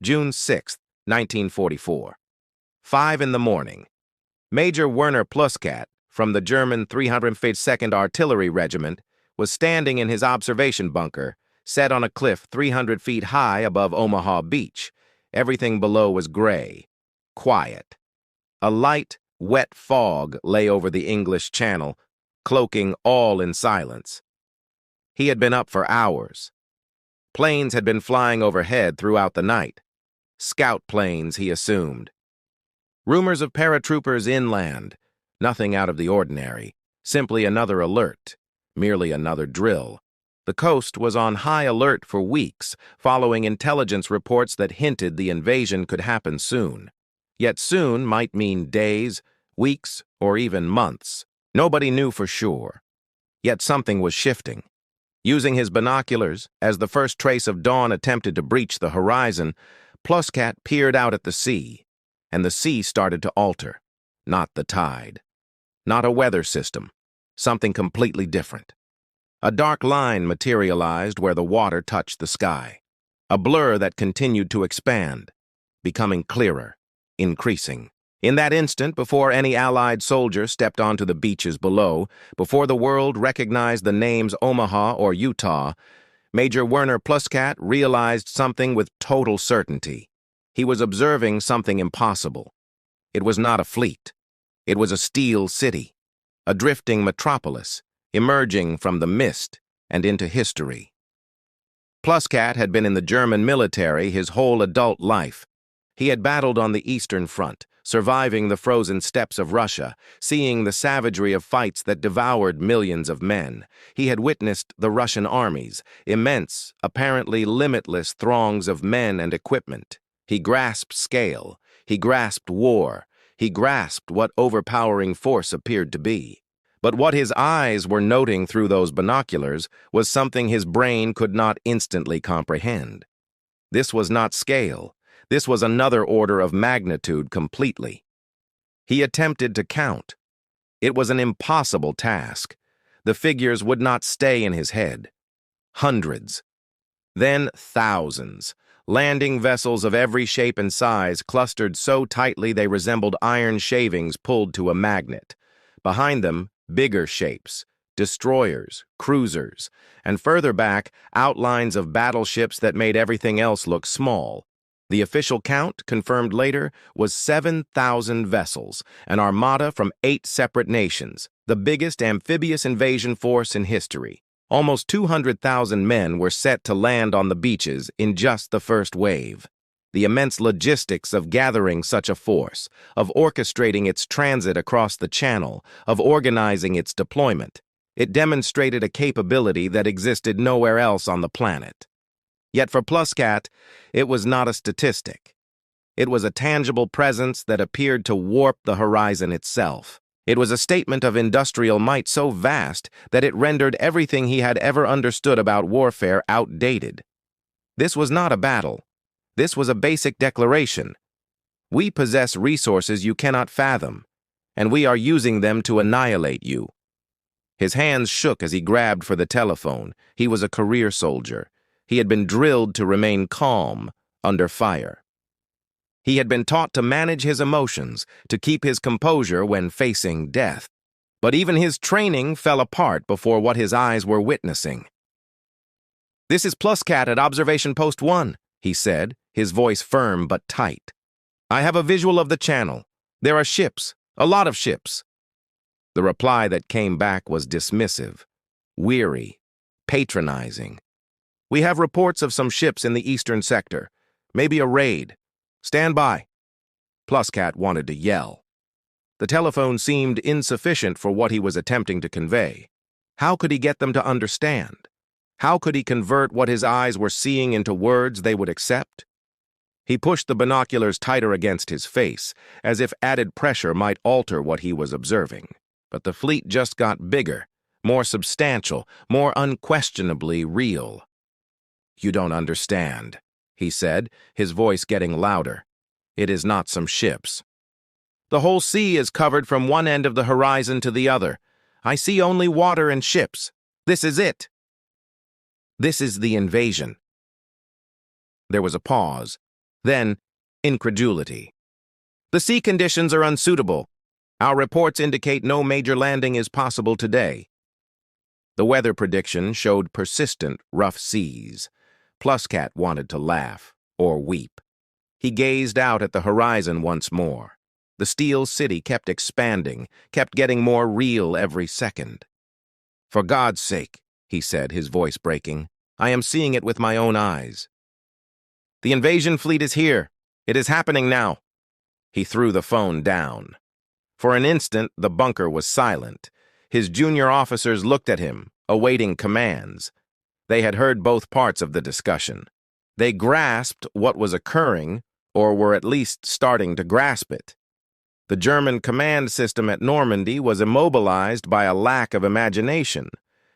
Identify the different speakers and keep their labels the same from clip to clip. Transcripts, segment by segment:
Speaker 1: June 6, 1944. 5 in the morning. Major Werner Pluskat, from the German 352nd Artillery Regiment, was standing in his observation bunker, set on a cliff 300 feet high above Omaha Beach. Everything below was gray, quiet. A light, wet fog lay over the English Channel, cloaking all in silence. He had been up for hours. Planes had been flying overhead throughout the night. Scout planes, he assumed. Rumors of paratroopers inland. Nothing out of the ordinary. Simply another alert. Merely another drill. The coast was on high alert for weeks, following intelligence reports that hinted the invasion could happen soon. Yet soon might mean days, weeks, or even months. Nobody knew for sure. Yet something was shifting. Using his binoculars, as the first trace of dawn attempted to breach the horizon, Pluskat peered out at the sea, and the sea started to alter. Not the tide. Not a weather system. Something completely different. A dark line materialized where the water touched the sky. A blur that continued to expand, becoming clearer, increasing. In that instant, before any Allied soldier stepped onto the beaches below, before the world recognized the names Omaha or Utah, Major Werner Pluskat realized something with total certainty. He was observing something impossible. It was not a fleet. It was a steel city, a drifting metropolis, emerging from the mist and into history. Pluskat had been in the German military his whole adult life. He had battled on the Eastern Front, surviving the frozen steppes of Russia, seeing the savagery of fights that devoured millions of men. He had witnessed the Russian armies, immense, apparently limitless throngs of men and equipment. He grasped scale. He grasped war. He grasped what overpowering force appeared to be. But what his eyes were noting through those binoculars was something his brain could not instantly comprehend. This was not scale. This was another order of magnitude completely. He attempted to count. It was an impossible task. The figures would not stay in his head. Hundreds. Then thousands. Landing vessels of every shape and size clustered so tightly they resembled iron shavings pulled to a magnet. Behind them, bigger shapes, destroyers, cruisers, and further back, outlines of battleships that made everything else look small. The official count, confirmed later, was 7,000 vessels, an armada from 8 separate nations, the biggest amphibious invasion force in history. Almost 200,000 men were set to land on the beaches in just the first wave. The immense logistics of gathering such a force, of orchestrating its transit across the channel, of organizing its deployment. It demonstrated a capability that existed nowhere else on the planet. Yet for Pluskat, it was not a statistic. It was a tangible presence that appeared to warp the horizon itself. It was a statement of industrial might so vast that it rendered everything he had ever understood about warfare outdated. This was not a battle. This was a basic declaration. We possess resources you cannot fathom, and we are using them to annihilate you. His hands shook as he grabbed for the telephone. He was a career soldier. He had been drilled to remain calm under fire. He had been taught to manage his emotions, to keep his composure when facing death. But even his training fell apart before what his eyes were witnessing. "This is Pluskat at Observation Post 1, he said, his voice firm but tight. "I have a visual of the channel. There are ships, a lot of ships." The reply that came back was dismissive, weary, patronizing. "We have reports of some ships in the eastern sector. Maybe a raid. Stand by." Pluskat wanted to yell. The telephone seemed insufficient for what he was attempting to convey. How could he get them to understand? How could he convert what his eyes were seeing into words they would accept? He pushed the binoculars tighter against his face, as if added pressure might alter what he was observing. But the fleet just got bigger, more substantial, more unquestionably real. "You don't understand," he said, his voice getting louder. "It is not some ships. The whole sea is covered from one end of the horizon to the other. I see only water and ships. This is it. This is the invasion." There was a pause. Then, incredulity. The sea conditions are unsuitable. Our reports indicate no major landing is possible today. The weather prediction showed persistent, rough seas. Pluskat wanted to laugh, or weep. He gazed out at the horizon once more. The steel city kept expanding, kept getting more real every second. "For God's sake," he said, his voice breaking, "I am seeing it with my own eyes. The invasion fleet is here. It is happening now." He threw the phone down. For an instant, the bunker was silent. His junior officers looked at him, awaiting commands. They had heard both parts of the discussion. They grasped what was occurring, or were at least starting to grasp it. The German command system at Normandy was immobilized by a lack of imagination,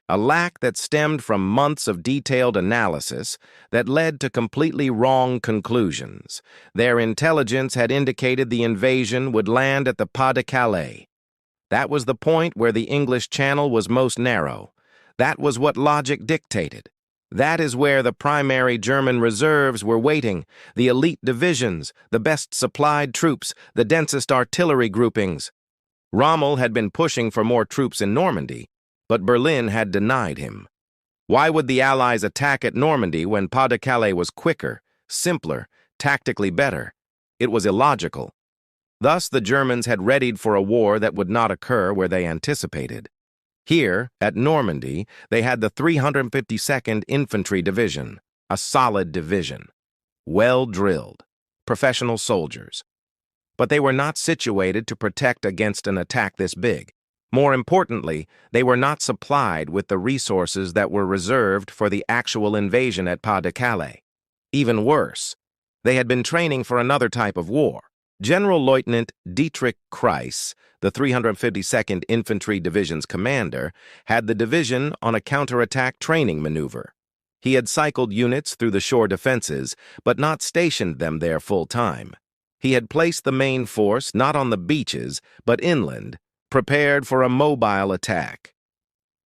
Speaker 1: a lack that stemmed from months of detailed analysis that led to completely wrong conclusions. Their intelligence had indicated the invasion would land at the Pas de Calais. That was the point where the English Channel was most narrow. That was what logic dictated. That is where the primary German reserves were waiting, the elite divisions, the best supplied troops, the densest artillery groupings. Rommel had been pushing for more troops in Normandy, but Berlin had denied him. Why would the Allies attack at Normandy when Pas de Calais was quicker, simpler, tactically better? It was illogical. Thus, the Germans had readied for a war that would not occur where they anticipated. Here, at Normandy, they had the 352nd Infantry Division, a solid division, well-drilled, professional soldiers. But they were not situated to protect against an attack this big. More importantly, they were not supplied with the resources that were reserved for the actual invasion at Pas de Calais. Even worse, they had been training for another type of war. General Lieutenant Dietrich Kreis, the 352nd Infantry Division's commander, had the division on a counterattack training maneuver. He had cycled units through the shore defenses, but not stationed them there full-time. He had placed the main force not on the beaches, but inland, prepared for a mobile attack.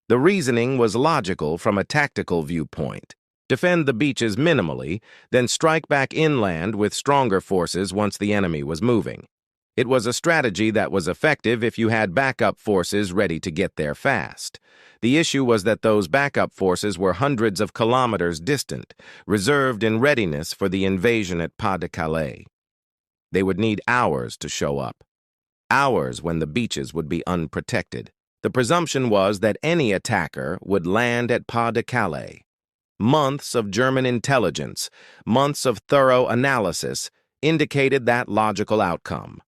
Speaker 1: The reasoning was logical from a tactical viewpoint. Defend the beaches minimally, then strike back inland with stronger forces once the enemy was moving. It was a strategy that was effective if you had backup forces ready to get there fast. The issue was that those backup forces were hundreds of kilometers distant, reserved in readiness for the invasion at Pas de Calais. They would need hours to show up. Hours when the beaches would be unprotected. The presumption was that any attacker would land at Pas de Calais. Months of German intelligence, months of thorough analysis, indicated that logical outcome.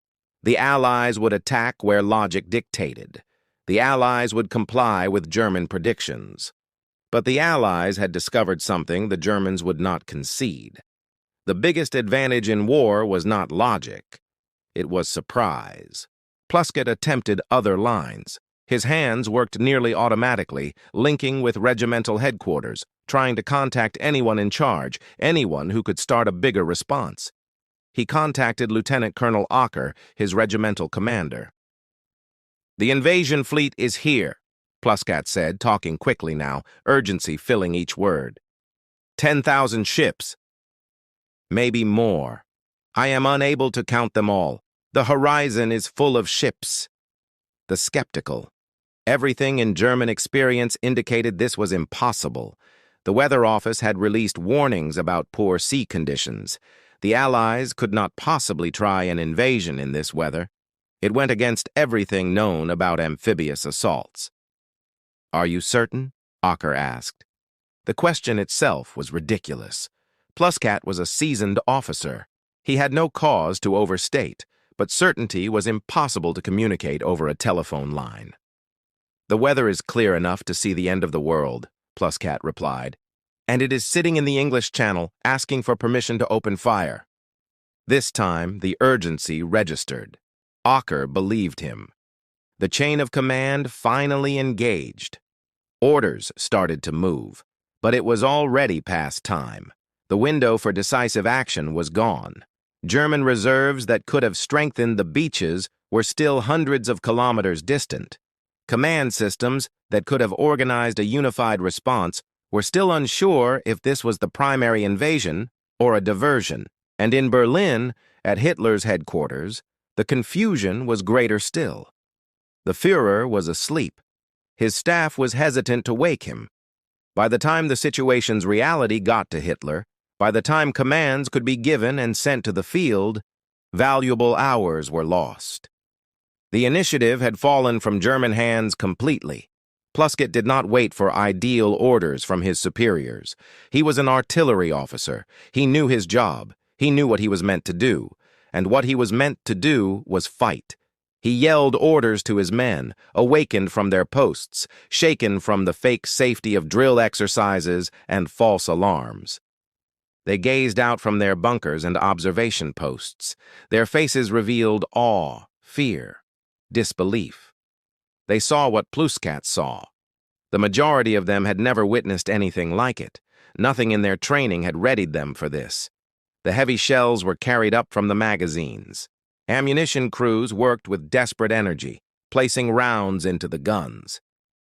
Speaker 1: The Allies would attack where logic dictated. The Allies would comply with German predictions. But the Allies had discovered something the Germans would not concede. The biggest advantage in war was not logic. It was surprise. Pluskat attempted other lines. His hands worked nearly automatically, linking with regimental headquarters, trying to contact anyone in charge, anyone who could start a bigger response. He contacted Lieutenant Colonel Ocker, his regimental commander. "The invasion fleet is here," Pluskat said, talking quickly now, urgency filling each word. 10,000 ships. Maybe more. I am unable to count them all. The horizon is full of ships. The skeptical. Everything in German experience indicated this was impossible. The Weather Office had released warnings about poor sea conditions. The Allies could not possibly try an invasion in this weather. It went against everything known about amphibious assaults. "Are you certain?" Ocker asked. The question itself was ridiculous. Pluskat was a seasoned officer. He had no cause to overstate, but certainty was impossible to communicate over a telephone line. "The weather is clear enough to see the end of the world," Pluskat replied, "and it is sitting in the English Channel asking for permission to open fire." This time, the urgency registered. Ocker believed him. The chain of command finally engaged. Orders started to move, but it was already past time. The window for decisive action was gone. German reserves that could have strengthened the beaches were still hundreds of kilometers distant. Command systems that could have organized a unified response were still unsure if this was the primary invasion or a diversion, And in Berlin, at Hitler's headquarters, the confusion was greater still. The Führer was asleep. His staff was hesitant to wake him. By the time the situation's reality got to Hitler, by the time commands could be given and sent to the field, valuable hours were lost. The initiative had fallen from German hands completely. Pluskat did not wait for ideal orders from his superiors. He was an artillery officer. He knew his job. He knew what he was meant to do. And what he was meant to do was fight. He yelled orders to his men, awakened from their posts, shaken from the fake safety of drill exercises and false alarms. They gazed out from their bunkers and observation posts. Their faces revealed awe, fear, disbelief. They saw what Pluskat saw. The majority of them had never witnessed anything like it. Nothing in their training had readied them for this. The heavy shells were carried up from the magazines. Ammunition crews worked with desperate energy, placing rounds into the guns.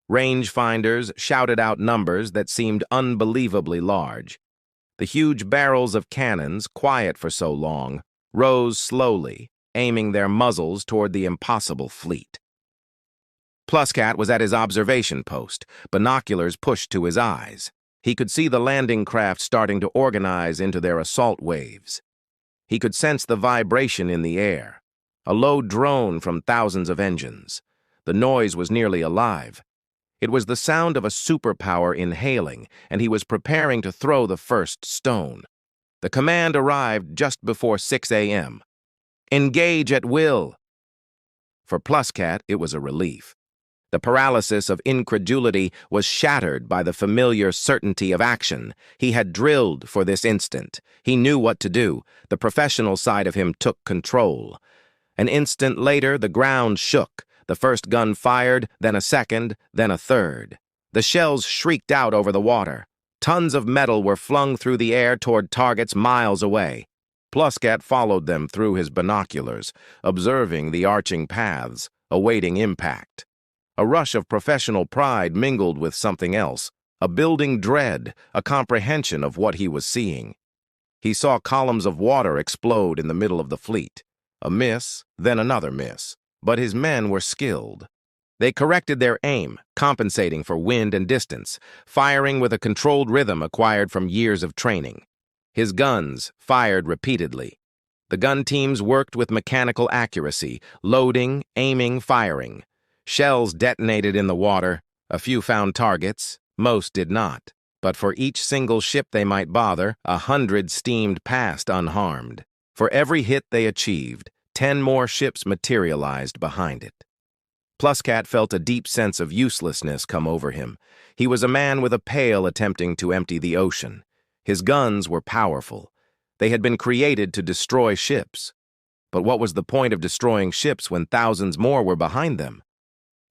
Speaker 1: Rangefinders shouted out numbers that seemed unbelievably large. The huge barrels of cannons, quiet for so long, rose slowly, aiming their muzzles toward the impossible fleet. Pluskat was at his observation post, binoculars pushed to his eyes. He could see the landing craft starting to organize into their assault waves. He could sense the vibration in the air, a low drone from thousands of engines. The noise was nearly alive. It was the sound of a superpower inhaling, and he was preparing to throw the first stone. The command arrived just before 6 a.m. Engage at will. For Pluskat, it was a relief. The paralysis of incredulity was shattered by the familiar certainty of action. He had drilled for this instant. He knew what to do. The professional side of him took control. An instant later, the ground shook. The first gun fired, then a second, then a third. The shells shrieked out over the water. Tons of metal were flung through the air toward targets miles away. Pluskat followed them through his binoculars, observing the arching paths, awaiting impact. A rush of professional pride mingled with something else, a building dread, a comprehension of what he was seeing. He saw columns of water explode in the middle of the fleet. A miss, then another miss. But his men were skilled. They corrected their aim, compensating for wind and distance, firing with a controlled rhythm acquired from years of training. His guns fired repeatedly. The gun teams worked with mechanical accuracy, loading, aiming, firing. Shells detonated in the water. A few found targets. Most did not. But for each single ship they might bother, 100 steamed past unharmed. For every hit they achieved, 10 more ships materialized behind it. Pluskat felt a deep sense of uselessness come over him. He was a man with a pail attempting to empty the ocean. His guns were powerful. They had been created to destroy ships. But what was the point of destroying ships when thousands more were behind them?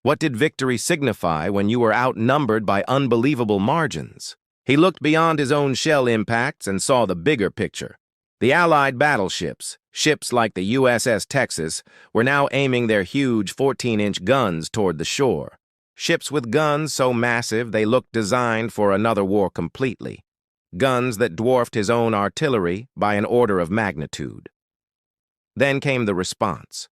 Speaker 1: What did victory signify when you were outnumbered by unbelievable margins? He looked beyond his own shell impacts and saw the bigger picture. The Allied battleships, ships like the USS Texas, were now aiming their huge 14-inch guns toward the shore. Ships with guns so massive they looked designed for another war completely. Guns that dwarfed his own artillery by an order of magnitude. Then came the response.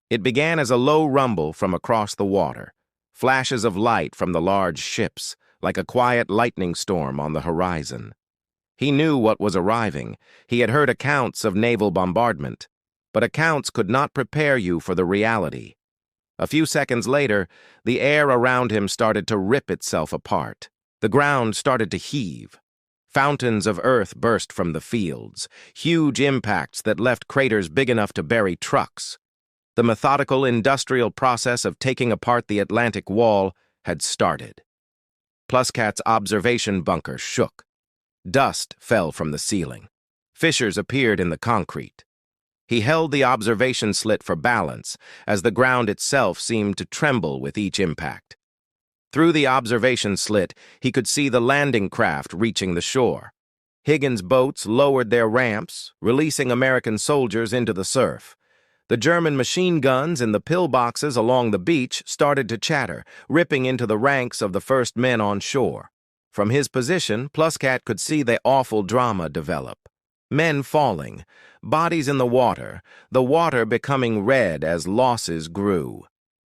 Speaker 1: It began as a low rumble from across the water, flashes of light from the large ships, like a quiet lightning storm on the horizon. He knew what was arriving. He had heard accounts of naval bombardment, but accounts could not prepare you for the reality. A few seconds later, the air around him started to rip itself apart. The ground started to heave. Fountains of earth burst from the fields, huge impacts that left craters big enough to bury trucks. The methodical industrial process of taking apart the Atlantic Wall had started. Pluskat's observation bunker shook. Dust fell from the ceiling. Fissures appeared in the concrete. He held the observation slit for balance, as the ground itself seemed to tremble with each impact. Through the observation slit, he could see the landing craft reaching the shore. Higgins' boats lowered their ramps, releasing American soldiers into the surf. The German machine guns in the pillboxes along the beach started to chatter, ripping into the ranks of the first men on shore. From his position, Pluskat could see the awful drama develop. Men falling, bodies in the water becoming red as losses grew.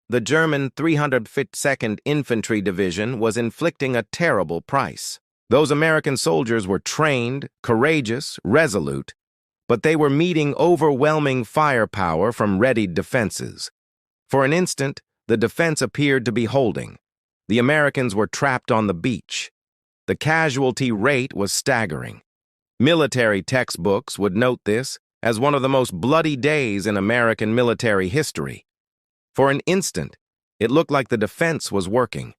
Speaker 1: The German 352nd Infantry Division was inflicting a terrible price. Those American soldiers were trained, courageous, resolute, but they were meeting overwhelming firepower from readied defenses. For an instant, the defense appeared to be holding. The Americans were trapped on the beach. The casualty rate was staggering. Military textbooks would note this as one of the most bloody days in American military history. For an instant, it looked like the defense was working.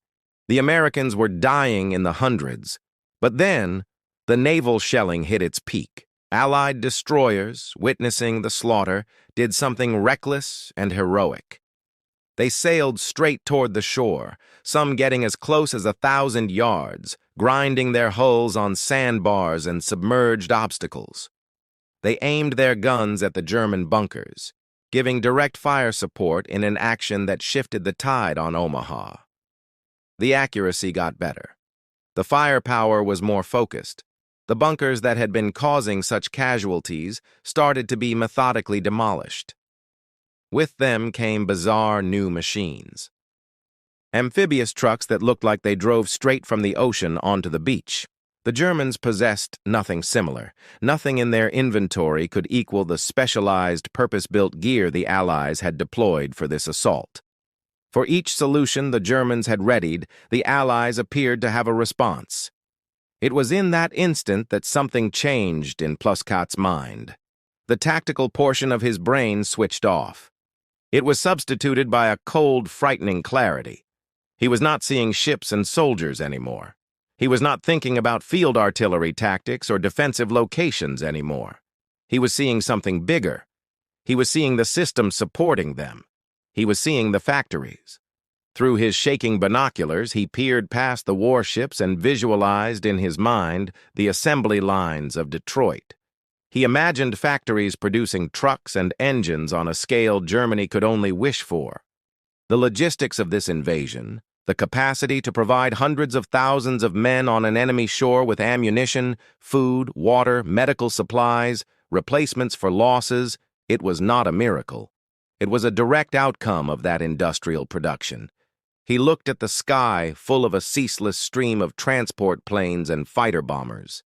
Speaker 1: The Americans were dying in the hundreds. But then, the naval shelling hit its peak. Allied destroyers, witnessing the slaughter, did something reckless and heroic. They sailed straight toward the shore, some getting as close as 1,000 yards, grinding their hulls on sandbars and submerged obstacles. They aimed their guns at the German bunkers, giving direct fire support in an action that shifted the tide on Omaha. The accuracy got better. The firepower was more focused. The bunkers that had been causing such casualties started to be methodically demolished. With them came bizarre new machines. Amphibious trucks that looked like they drove straight from the ocean onto the beach. The Germans possessed nothing similar. Nothing in their inventory could equal the specialized, purpose-built gear the Allies had deployed for this assault. For each solution the Germans had readied, the Allies appeared to have a response. It was in that instant that something changed in Pluskat's mind. The tactical portion of his brain switched off. It was substituted by a cold, frightening clarity. He was not seeing ships and soldiers anymore. He was not thinking about field artillery tactics or defensive locations anymore. He was seeing something bigger. He was seeing the system supporting them. He was seeing the factories. Through his shaking binoculars, he peered past the warships and visualized in his mind the assembly lines of Detroit. He imagined factories producing trucks and engines on a scale Germany could only wish for. The logistics of this invasion, the capacity to provide hundreds of thousands of men on an enemy shore with ammunition, food, water, medical supplies, replacements for losses, it was not a miracle. It was a direct outcome of that industrial production. He looked at the sky full of a ceaseless stream of transport planes and fighter bombers.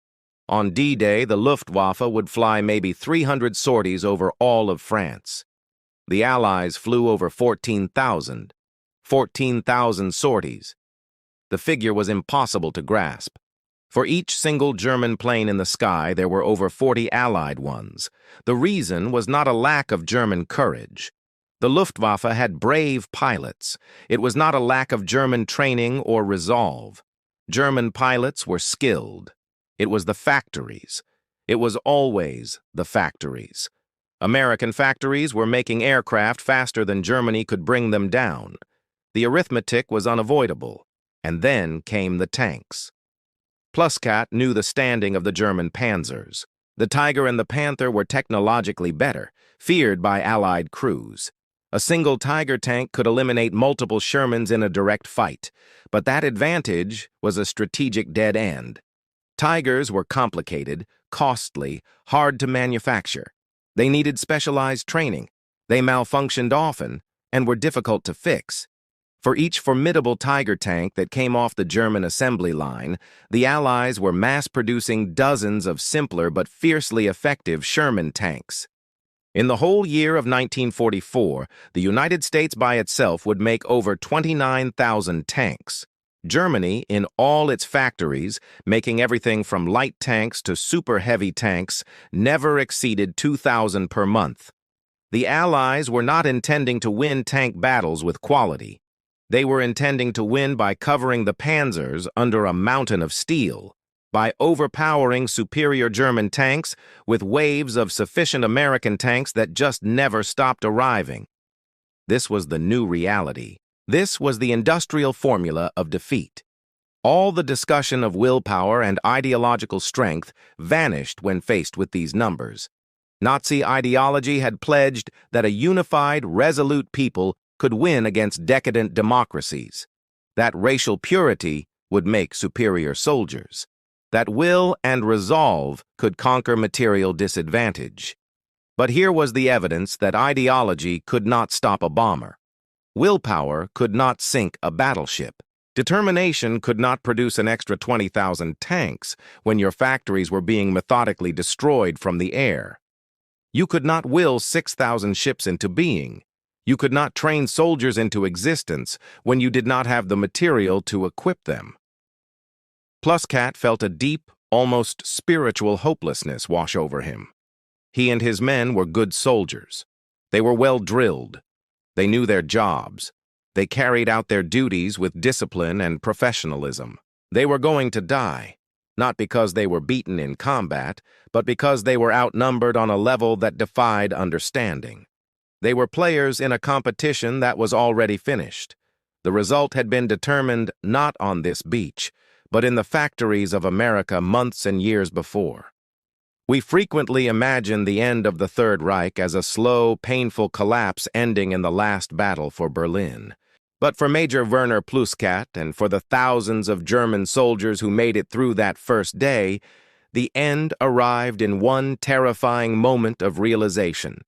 Speaker 1: On D-Day, the Luftwaffe would fly maybe 300 sorties over all of France. The Allies flew over 14,000. 14,000 sorties. The figure was impossible to grasp. For each single German plane in the sky, there were over 40 Allied ones. The reason was not a lack of German courage. The Luftwaffe had brave pilots. It was not a lack of German training or resolve. German pilots were skilled. It was the factories. It was always the factories. American factories were making aircraft faster than Germany could bring them down. The arithmetic was unavoidable. And then came the tanks. Pluskat knew the standing of the German panzers. The Tiger and the Panther were technologically better, feared by Allied crews. A single Tiger tank could eliminate multiple Shermans in a direct fight, but that advantage was a strategic dead end. Tigers were complicated, costly, hard to manufacture. They needed specialized training. They malfunctioned often and were difficult to fix. For each formidable Tiger tank that came off the German assembly line, the Allies were mass-producing dozens of simpler but fiercely effective Sherman tanks. In the whole year of 1944, the United States by itself would make over 29,000 tanks. Germany, in all its factories, making everything from light tanks to super heavy tanks, never exceeded 2,000 per month. The Allies were not intending to win tank battles with quality. They were intending to win by covering the panzers under a mountain of steel, by overpowering superior German tanks with waves of sufficient American tanks that just never stopped arriving. This was the new reality. This was the industrial formula of defeat. All the discussion of willpower and ideological strength vanished when faced with these numbers. Nazi ideology had pledged that a unified, resolute people could win against decadent democracies, that racial purity would make superior soldiers, that will and resolve could conquer material disadvantage. But here was the evidence that ideology could not stop a bomber. Willpower could not sink a battleship. Determination could not produce an extra 20,000 tanks when your factories were being methodically destroyed from the air. You could not will 6,000 ships into being. You could not train soldiers into existence when you did not have the material to equip them. Pluskat felt a deep, almost spiritual hopelessness wash over him. He and his men were good soldiers. They were well drilled. They knew their jobs. They carried out their duties with discipline and professionalism. They were going to die, not because they were beaten in combat, but because they were outnumbered on a level that defied understanding. They were players in a competition that was already finished. The result had been determined not on this beach, but in the factories of America months and years before. We frequently imagine the end of the Third Reich as a slow, painful collapse ending in the last battle for Berlin. But for Major Werner Pluskat and for the thousands of German soldiers who made it through that first day, the end arrived in one terrifying moment of realization.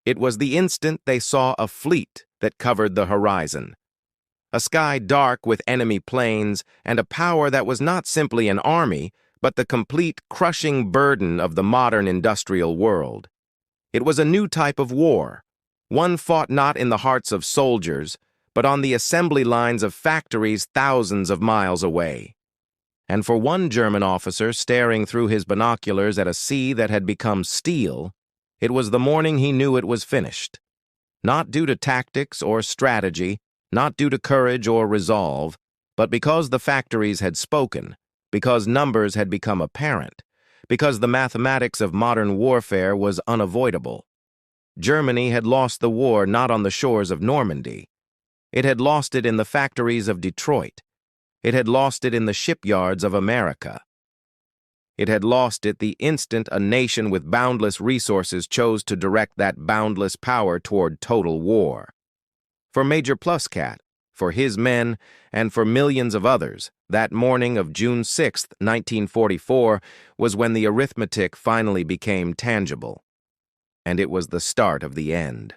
Speaker 1: It was the instant they saw a fleet that covered the horizon. A sky dark with enemy planes and a power that was not simply an army, but the complete crushing burden of the modern industrial world. It was a new type of war, one fought not in the hearts of soldiers, but on the assembly lines of factories thousands of miles away. And for one German officer staring through his binoculars at a sea that had become steel, it was the morning he knew it was finished. Not due to tactics or strategy, not due to courage or resolve, but because the factories had spoken, because numbers had become apparent, because the mathematics of modern warfare was unavoidable. Germany had lost the war not on the shores of Normandy. It had lost it in the factories of Detroit. It had lost it in the shipyards of America. It had lost it the instant a nation with boundless resources chose to direct that boundless power toward total war. For Major Pluskat, for his men, and for millions of others, that morning of June 6, 1944, was when the arithmetic finally became tangible. And it was the start of the end.